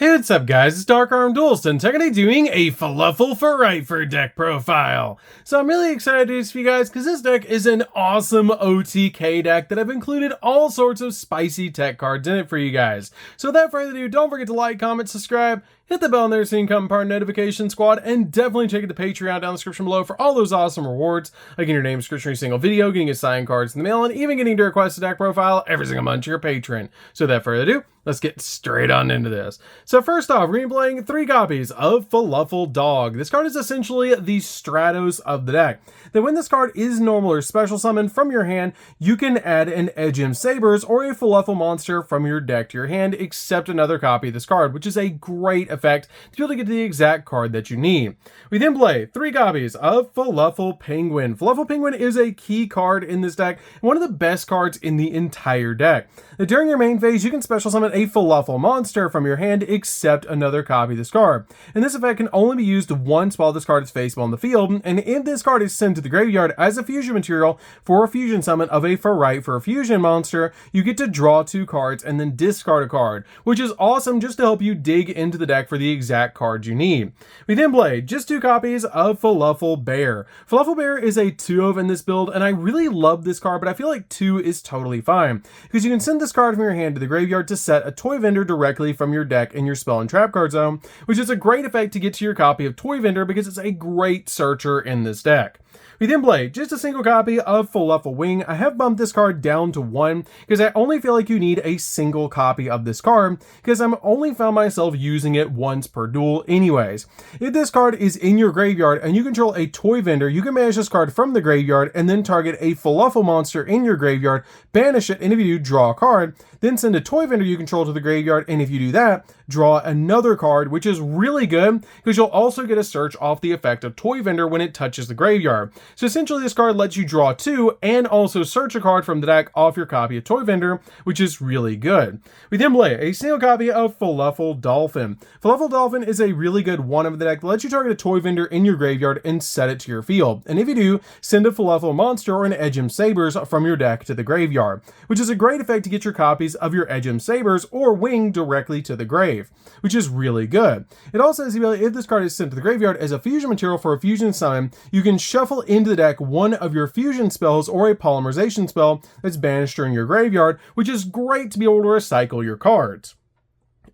Hey, what's up guys, it's DarkArmedDuelist and today doing a Fluffal Frightfur deck profile. So I'm really excited to do this for you guys because this deck is an awesome OTK deck that I've included all sorts of spicy tech cards in it for you guys. So without further ado, don't forget to like, comment, subscribe, hit the bell there so you can become part of Notification Squad, and definitely check out the Patreon down in the description below for all those awesome rewards, like getting your name description every single video, getting a signed cards in the mail, and even getting to request a deck profile every single month to your patron. So without further ado, let's get straight on into this. So first off, we're going to be playing 3 copies of Fluffal Dog. This card is essentially the Stratos of the deck. Then when this card is normal or special summoned from your hand, you can add an Edgem Sabers or a Fluffal monster from your deck to your hand, except another copy of this card, which is a great effect to be able to get the exact card that you need. We then play 3 copies of Fluffal Penguin. Fluffal Penguin is a key card in this deck, and one of the best cards in the entire deck. Now, during your main phase, you can special summon a Fluffal monster from your hand, except another copy of this card. And this effect can only be used once while this card is faceable on the field, and if this card is sent to the graveyard as a fusion material for a fusion summon of a Frightfur fusion monster, you get to draw 2 cards and then discard a card, which is awesome just to help you dig into the deck for the exact card you need. We then play just 2 copies of Fluffal Bear. Fluffal Bear is a 2-of in this build, and I really love this card, but I feel like 2 is totally fine, because you can send this card from your hand to the graveyard to set a toy vendor directly from your deck in your spell and trap card zone, which is a great effect to get to your copy of Toy Vendor because it's a great searcher in this deck. We then play just a single copy of Fluffal Wing. I have bumped this card down to 1 because I only feel like you need a single copy of this card because I'm only found myself using it once per duel anyways. If this card is in your graveyard and you control a Toy Vendor, you can banish this card from the graveyard and then target a Fluffal monster in your graveyard, banish it, and if you do, draw a card, then send a Toy Vendor you control to the graveyard, and if you do that, draw another card, which is really good because you'll also get a search off the effect of Toy Vendor when it touches the graveyard. So essentially this card lets you draw 2 and also search a card from the deck off your copy of Toy Vendor, which is really good. We then play a single copy of Fluffal Dolphin. Fluffal Dolphin is a really good 1 of the deck that lets you target a Toy Vendor in your graveyard and set it to your field. And if you do, send a Fluffal monster or an Edgem Sabers from your deck to the graveyard, which is a great effect to get your copies of your Edgem Sabers or Wing directly to the grave, which is really good. It also has the ability, if this card is sent to the graveyard as a fusion material for a fusion summon, you can shuffle into the deck one of your fusion spells or a polymerization spell that's banished during your graveyard, which is great to be able to recycle your cards.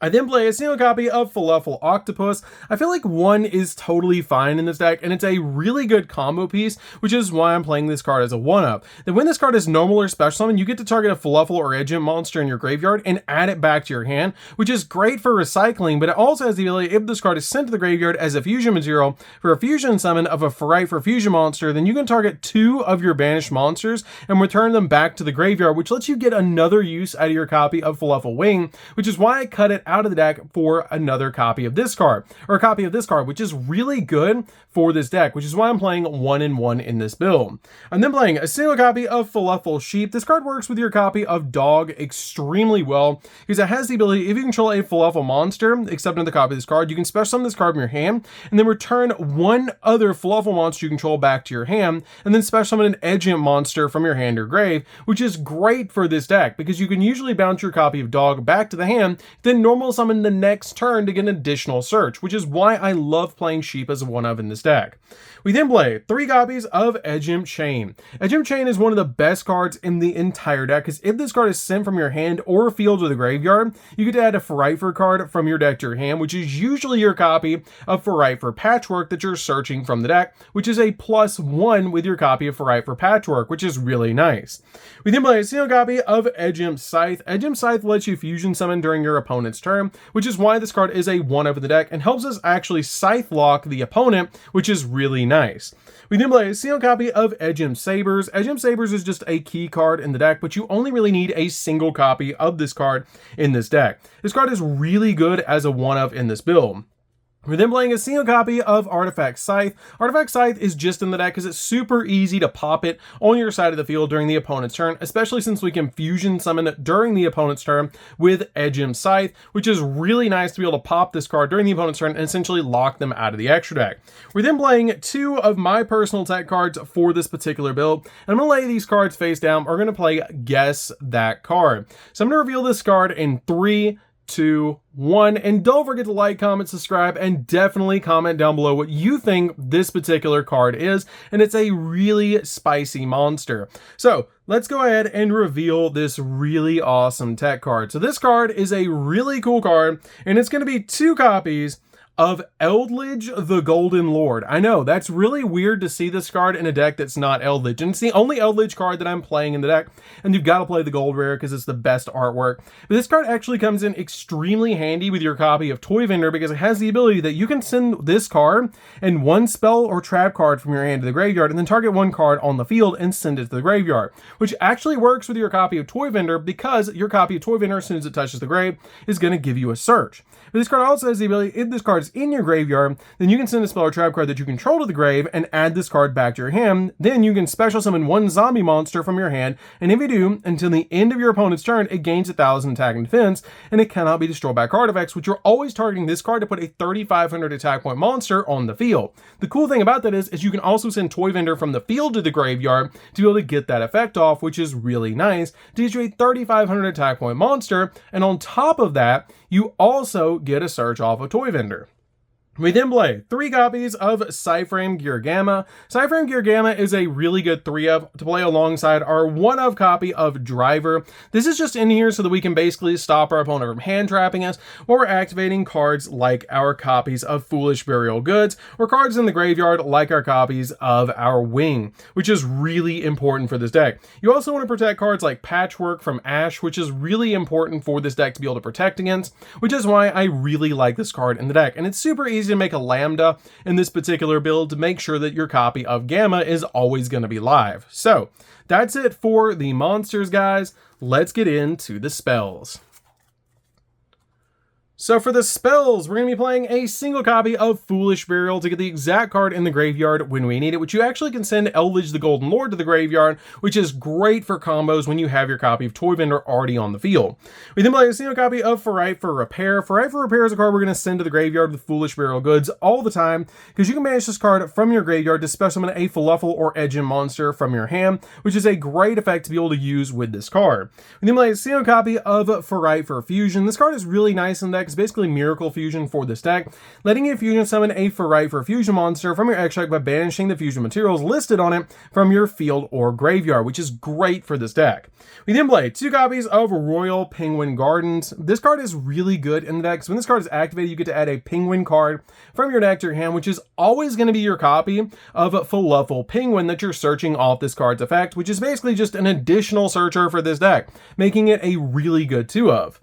I then play a single copy of Fluffal Octopus. I feel like 1 is totally fine in this deck, and it's a really good combo piece, which is why I'm playing this card as a 1-up. Then when this card is normal or special summon, you get to target a Fluffal or Edgem monster in your graveyard and add it back to your hand, which is great for recycling, but it also has the ability, if this card is sent to the graveyard as a fusion material for a fusion summon of a Frightfur fusion monster, then you can target 2 of your banished monsters and return them back to the graveyard, which lets you get another use out of your copy of Fluffal Wing, which is why I cut it out of the deck for another copy of this card, or a copy of this card, which is really good for this deck, which is why I'm playing 1-in-1 in this build. I'm then playing a single copy of Fluffal Sheep. This card works with your copy of Dog extremely well because it has the ability, if you control a Fluffal monster, except another copy of this card, you can special summon this card from your hand and then return 1 other Fluffal monster you control back to your hand, and then special summon an Edgem monster from your hand or grave, which is great for this deck because you can usually bounce your copy of Dog back to the hand, then normal summon the next turn to get an additional search, which is why I love playing Sheep as a 1-of in this deck. We then play 3 copies of Edgem Chain. Edgem Chain is one of the best cards in the entire deck because if this card is sent from your hand or field to the graveyard, you get to add a Frightfur card from your deck to your hand, which is usually your copy of Frightfur Patchwork that you're searching from the deck, which is a +1 with your copy of Frightfur Patchwork, which is really nice. We then play a single copy of Edgem Scythe. Edgem Scythe lets you fusion summon during your opponent's turn, which is why this card is a 1-of in the deck and helps us actually Scythe lock the opponent, which is really nice. We then play a single copy of Edgem Sabers. Edgem Sabers is just a key card in the deck, but you only really need a single copy of this card in this deck. This card is really good as a 1-of in this build. We're then playing a single copy of Artifact Scythe. Artifact Scythe is just in the deck because it's super easy to pop it on your side of the field during the opponent's turn, especially since we can fusion summon it during the opponent's turn with Edgem Scythe, which is really nice to be able to pop this card during the opponent's turn and essentially lock them out of the extra deck. We're then playing 2 of my personal tech cards for this particular build, and I'm going to lay these cards face down. We're going to play Guess That Card. So I'm going to reveal this card in 3, 2, 1, and don't forget to like, comment, subscribe, and definitely comment down below what you think this particular card is, and it's a really spicy monster. So let's go ahead and reveal this really awesome tech card. So this card is a really cool card, and it's going to be 2 copies of Eldritch the Golden Lord. I know, that's really weird to see this card in a deck that's not Eldritch, and it's the only Eldritch card that I'm playing in the deck, and you've got to play the gold rare because it's the best artwork. But this card actually comes in extremely handy with your copy of Toy Vendor because it has the ability that you can send this card and 1 spell or trap card from your hand to the graveyard, and then target 1 card on the field and send it to the graveyard, which actually works with your copy of Toy Vendor because your copy of Toy Vendor, as soon as it touches the grave, is going to give you a search. But this card also has the ability, if this card is in your graveyard, then you can send a spell or trap card that you control to the grave and add this card back to your hand. Then you can special summon 1 zombie monster from your hand, and if you do, until the end of your opponent's turn, it gains 1,000 attack and defense, and it cannot be destroyed by card effects, which you're always targeting this card to put a 3,500 attack point monster on the field. The cool thing about that is you can also send Toy Vendor from the field to the graveyard to be able to get that effect off, which is really nice, to get you a 3,500 attack point monster, and on top of that, you also get a search off of Toy Vendor. We then play 3 copies of Cyframe Gear Gamma. Cyframe Gear Gamma is a really good 3-of to play alongside our 1-of copy of Driver. This is just in here so that we can basically stop our opponent from hand trapping us while we're activating cards like our copies of Foolish Burial Goods, or cards in the graveyard like our copies of our Wing, which is really important for this deck. You also want to protect cards like Patchwork from Ash, which is really important for this deck to be able to protect against, which is why I really like this card in the deck. And it's super easy to make a Lambda in this particular build to make sure that your copy of Gamma is always going to be live. So that's it for the monsters, guys. Let's get into the spells. So for the spells, we're going to be playing a single copy of Foolish Burial to get the exact card in the graveyard when we need it, which you actually can send Eldritch the Golden Lord to the graveyard, which is great for combos when you have your copy of Toy Vendor already on the field. We then play a single copy of Frightfur Repair. Frightfur Repair is a card we're going to send to the graveyard with Foolish Burial Goods all the time, because you can banish this card from your graveyard to special summon a Fluffal or Edgin monster from your hand, which is a great effect to be able to use with this card. We then play a single copy of Frightfur Fusion. This card is really nice in the deck. It's basically Miracle Fusion for this deck, letting you fusion summon a Frightfur Fusion monster from your extract by banishing the fusion materials listed on it from your field or graveyard, which is great for this deck. We then play 2 copies of Royal Penguin Gardens. This card is really good in the deck, so when this card is activated, you get to add a penguin card from your deck to your hand, which is always going to be your copy of Fluffal Penguin that you're searching off this card's effect, which is basically just an additional searcher for this deck, making it a really good 2-of.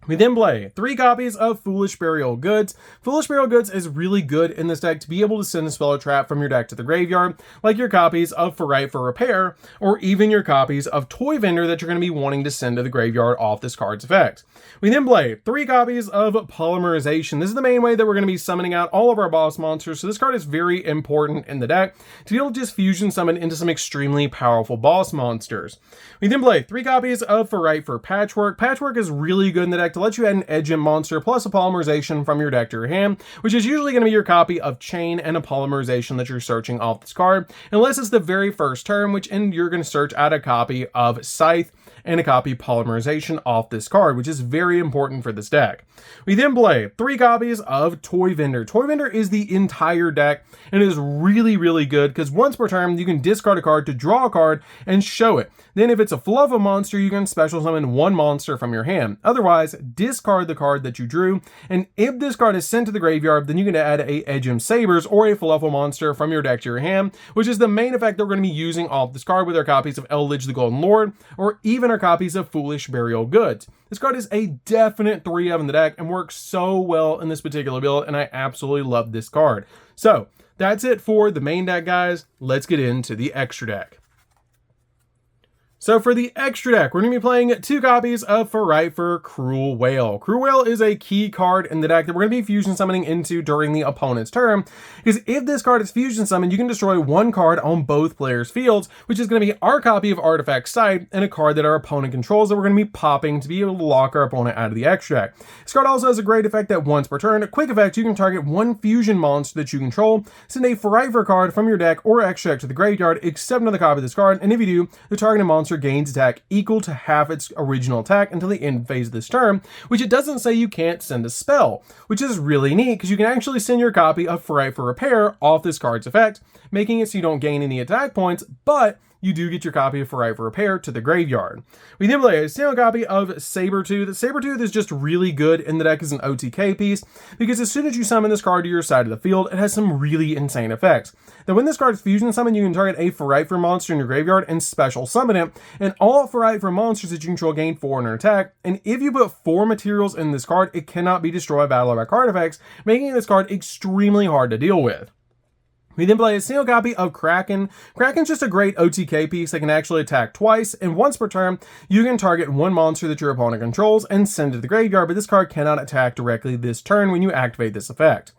We then play 3 copies of Foolish Burial Goods. Foolish Burial Goods is really good in this deck to be able to send a spell or trap from your deck to the graveyard, like your copies of Frightfur Repair, or even your copies of Toy Vendor that you're going to be wanting to send to the graveyard off this card's effect. We then play 3 copies of Polymerization. This is the main way that we're going to be summoning out all of our boss monsters, so this card is very important in the deck to be able to just fusion summon into some extremely powerful boss monsters. We then play 3 copies of Frightfur Patchwork. Patchwork is really good in the deck to let you add an Edgin monster plus a Polymerization from your deck to your hand, which is usually going to be your copy of Chain and a Polymerization that you're searching off this card, unless it's the very first turn, which you're going to search out a copy of Scythe and a copy of Polymerization off this card, which is very important for this deck. We then play 3 copies of Toy Vendor. Toy Vendor is the entire deck and is really, really good because once per turn, you can discard a card to draw a card and show it. Then if it's a Fluffal monster, you can special summon 1 monster from your hand. Otherwise, discard the card that you drew, and if this card is sent to the graveyard, then you can add a Edgin Sabers or a Fluffal monster from your deck to your hand, which is the main effect that we're going to be using off this card with our copies of Eldritch the Golden Lord, or even our copies of Foolish Burial Goods. This card is a definite 3-of in the deck and works so well in this particular build, and I absolutely love this card. So, that's it for the main deck, guys. Let's get into the extra deck. So for the extra deck, we're going to be playing 2 copies of Frightfur Cruel Whale. Cruel Whale is a key card in the deck that we're going to be fusion summoning into during the opponent's turn, because if this card is fusion summoned, you can destroy 1 card on both players' fields, which is going to be our copy of Artifact Sight and a card that our opponent controls that we're going to be popping to be able to lock our opponent out of the extra deck. This card also has a great effect that once per turn, a quick effect, you can target 1 fusion monster that you control, send a Frightfur card from your deck or extra deck to the graveyard, except another copy of this card, and if you do, the targeted monster monster gains attack equal to half its original attack until the end phase of this turn, which it doesn't say you can't send a spell, which is really neat because you can actually send your copy of Frightfur Repair off this card's effect, making it so you don't gain any attack points, but you do get your copy of Frightfur Repair to the graveyard. We then play a single copy of Sabertooth. Sabertooth is just really good in the deck as an OTK piece, because as soon as you summon this card to your side of the field, it has some really insane effects. Now when this card is fusion summoned, you can target a Frightfur monster in your graveyard and special summon it, and all Frightfur monsters that you control gain 400 attack, and if you put 4 materials in this card, it cannot be destroyed by battle by card effects, making this card extremely hard to deal with. We then play a single copy of Kraken. Kraken's just a great OTK piece that can actually attack twice, and once per turn, you can target one monster that your opponent controls and send it to the graveyard, but this card cannot attack directly this turn when you activate this effect.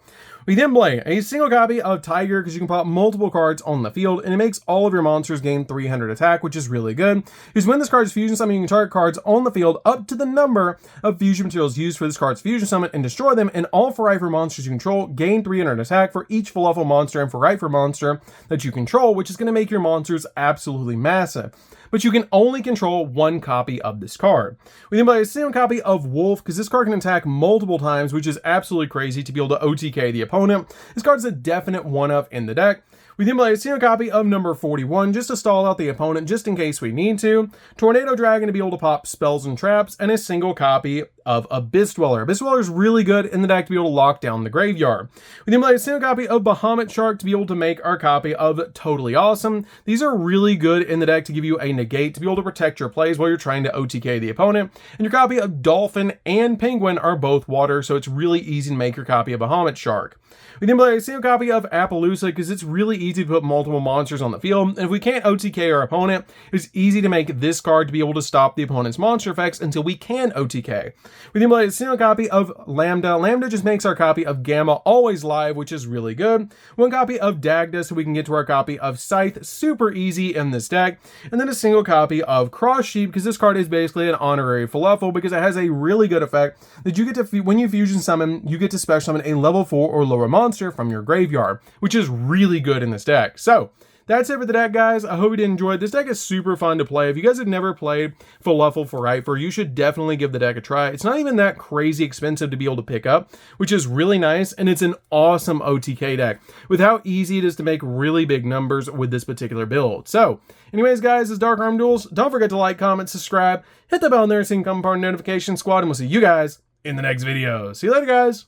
We then play a single copy of Tiger because you can pop multiple cards on the field, and it makes all of your monsters gain 300 attack, which is really good. Because when this card is fusion summoned, you can target cards on the field up to the number of fusion materials used for this card's fusion summon and destroy them, and all Frightfur monsters you control gain 300 attack for each Fluffal monster and Frightfur monster that you control, which is going to make your monsters absolutely massive. But you can only control one copy of this card. We then play a single copy of Wolf, because this card can attack multiple times, which is absolutely crazy to be able to OTK the opponent. This card is a definite one-up in the deck. We then play a single copy of number 41 just to stall out the opponent just in case we need to. Tornado Dragon to be able to pop spells and traps, and a single copy of Abyss Dweller. Abyss Dweller is really good in the deck to be able to lock down the graveyard. We then play a single copy of Bahamut Shark to be able to make our copy of Totally Awesome. These are really good in the deck to give you a negate to be able to protect your plays while you're trying to OTK the opponent. And your copy of Dolphin and Penguin are both water, so it's really easy to make your copy of Bahamut Shark. We then play a single copy of Appaloosa because it's really easy to put multiple monsters on the field, and if we can't OTK our opponent, it's easy to make this card to be able to stop the opponent's monster effects until we can OTK. We then play a single copy of Lambda. Lambda just makes our copy of Gamma always live, which is really good. One copy of Dagda so we can get to our copy of Scythe, super easy in this deck. And then a single copy of Cross Sheep because this card is basically an honorary Fluffal because it has a really good effect that you get to, when you fusion summon, you get to special summon a level 4 or lower monster from your graveyard, which is really good in this deck. So that's it for the deck, guys. I hope you did enjoy it. This deck is super fun to play. If you guys have never played Fluffal Frightfur, you should definitely give the deck a try. It's not even that crazy expensive to be able to pick up, which is really nice, and it's an awesome OTK deck with how easy it is to make really big numbers with this particular build. So, anyways, guys, this is DarkArmedDuelist. Don't forget to like, comment, subscribe, hit the bell there so you can become part of the notification squad, and we'll see you guys in the next video. See you later, guys.